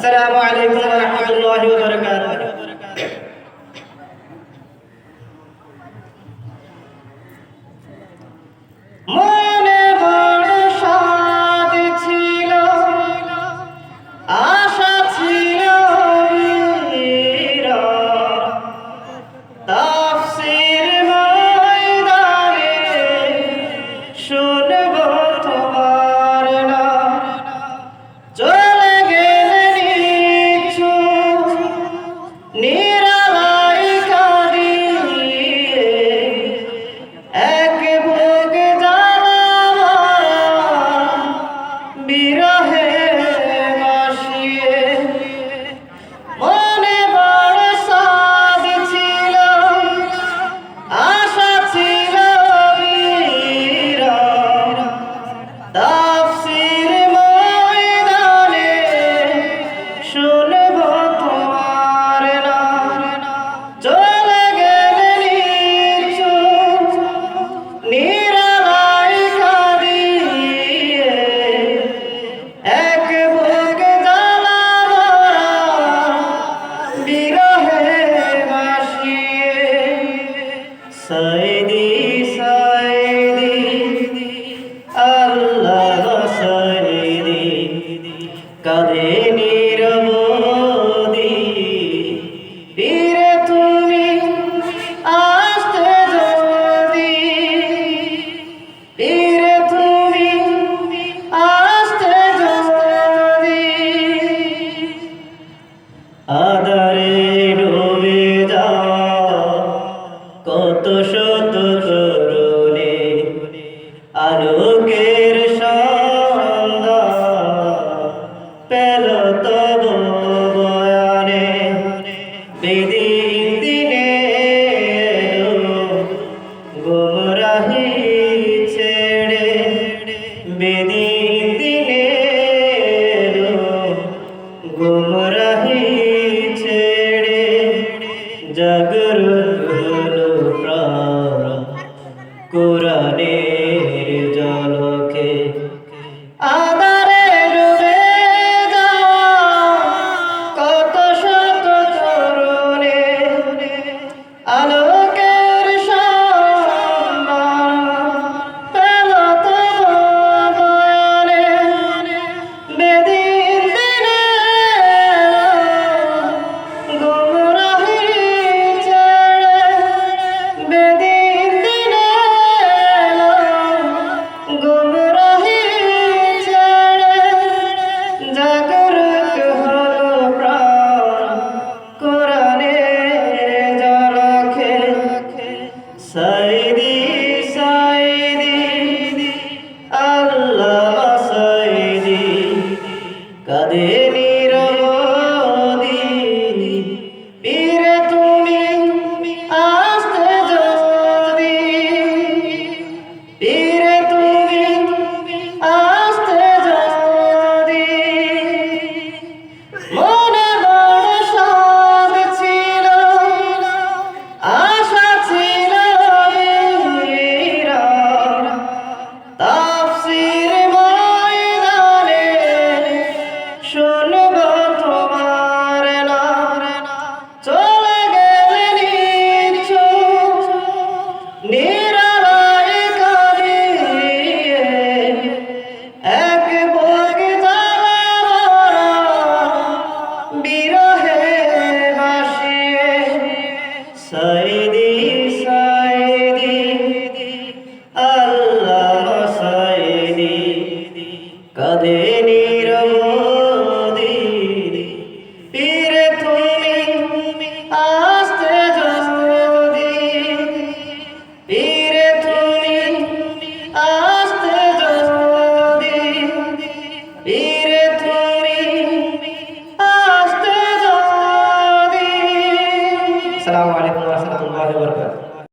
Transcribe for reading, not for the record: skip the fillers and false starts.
আসসালামু আলাইকুম ওয়া রাহমাতুল্লাহি ওয়া বারাকাতুহু। মনে বড় সাদ ছিল, আশা ছিল বিরাট, তাফসীর ময়দানে শুনব তোমার নাম। চলে গেলেন নিঝুম নিরালায় কাঁদিয়ে, এক বুক জ্বালা বিরহে ভাসিয়ে। মনে বড় সাদ ছিল, আশা ছিল বিরাট, তাফসীর ময়দানে শুনব তোমার নাম। চলে গেলেন নিঝুম নিরালায় কাঁদিয়ে, এক বুক জ্বালা বিরহে ভাসিয়ে। সাইদি সাইদি আল্লাহ সাইদি, কাঁদে নিরবধি। পীরে তুমি আসতে যদি, পীরে তুমি আসতে যদি, আধারে ডুবে যাওয়া কত শত তরুণী আলোকের সন্ধান পেল তব বয়ানে। বেদিন দিনে এলো গুমরাহি ছেড়ে, বেদিন দিনে এলো গুমরাহি ছেড়ে। জাগরুক হলো প্রাণ কোরআনের ঝলকে। আধারে ডুবে যাওয়া কত শত তরুণী আলোকের সন্ধান পেল তব বয়ানে। বেদিন দিনে এলো গুমরাহি ছেড়ে, বেদিন দিনে এলো গুমরাহি ছেড়ে। জাগরুক হলো প্রাণ কোরআনের ঝলকে। সাইদি সাইদি আল্লাহ সাইদি, কাঁদে